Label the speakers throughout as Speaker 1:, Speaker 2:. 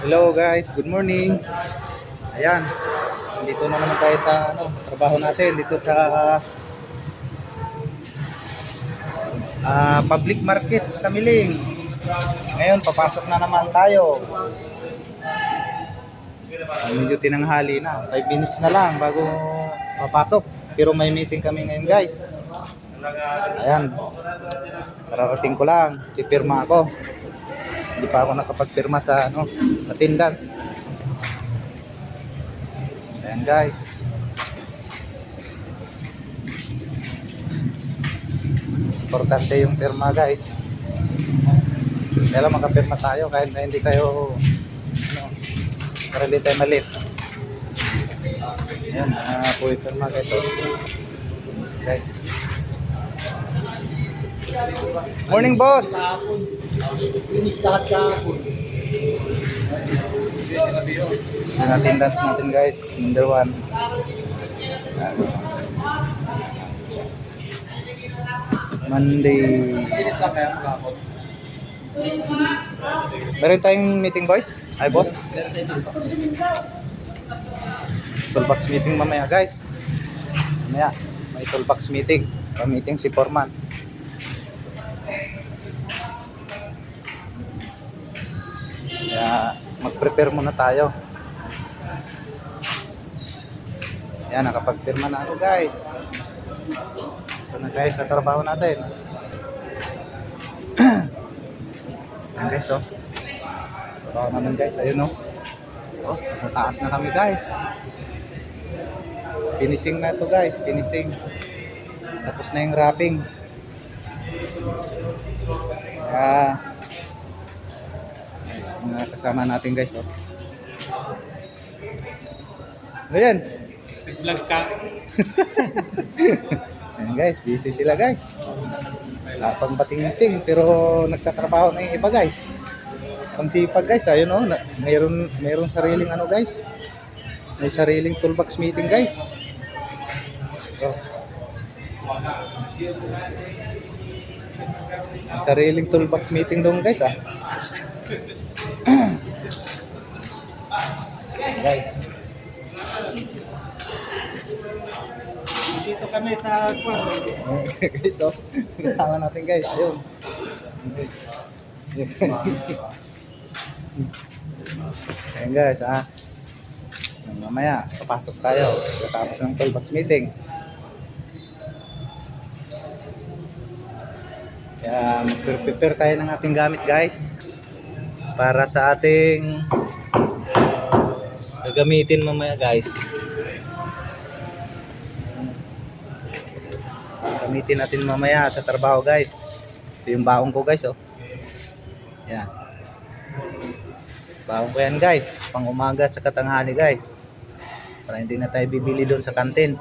Speaker 1: Hello guys, good morning. Ayan, dito na naman tayo sa trabaho natin dito sa public market sa Kamiling. Ngayon, papasok na naman tayo. Medyo tinanghali na, 5 minutes na lang bago papasok. Pero may meeting kami ngayon guys. Ayan, kararating ko lang, pipirma ako. Hindi pa ako nakapagpirma sa attendance. Ayan guys. Importante yung pirma guys. Kaya lang makapirma tayo kahit na hindi tayo para hindi tayo malit. Ayan, po yung pirma guys. Guys. Morning boss!
Speaker 2: Linis lahat kahapon.
Speaker 1: Ang attendance natin guys, number 1. Monday.
Speaker 2: Linis lang kaya kahapon.
Speaker 1: Meron tayong meeting boys? Hi boss. Toolbox meeting mamaya guys. Mamaya may toolbox meeting. Pa-meeting si Foreman. Kaya mag-prepare muna tayo. Yan, nakapag-pirma na ako guys. Ito na guys sa trabaho natin. Yan guys trabaho namin guys, ayun mataas na kami guys. Finishing na ito guys, finishing. Tapos na yung wrapping. Guys, mga kasama natin guys Ano yan?
Speaker 2: Vlog ka.
Speaker 1: Ayan guys, busy sila guys. Wala pang bating-ting pero nagtatrabaho na yung iba guys. Pangsipag guys, ayun mayroon sariling guys. May sariling toolbox meeting guys. May sariling toolbox meeting doon guys Guys.
Speaker 2: Dito kami sa
Speaker 1: Guys, kasama natin guys. Ayun. Ayan guys, mamaya, papasok tayo. Tapos ng toolbox meeting. Kaya mag-prepare tayo ng ating gamit guys. Para sa ating gagamitin mamaya guys. Gamitin natin mamaya sa trabaho guys. Ito yung baong ko guys Yan. Baong ko yan guys. Pang umaga at sa katanghali guys. Para hindi na tayo bibili doon sa kantin.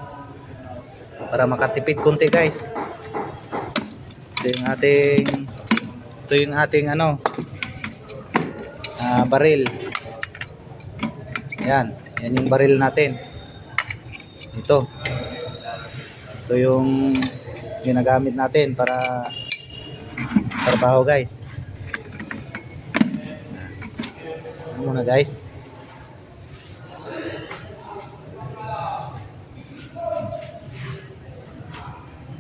Speaker 1: Para makatipid konti guys. Ito yung ating baril. Yan yung baril natin. Ito yung ginagamit natin para trabaho guys. Ano muna guys.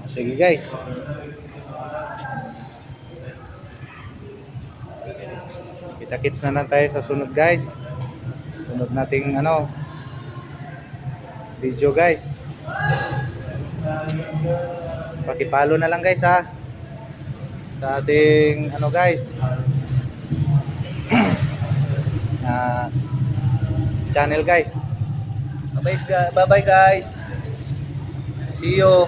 Speaker 1: Sige guys. Kita-kits na lang tayo sa sunod guys. Sunod nating video guys. Pakipalo na lang guys sa ating guys channel guys. Bye bye guys. See you.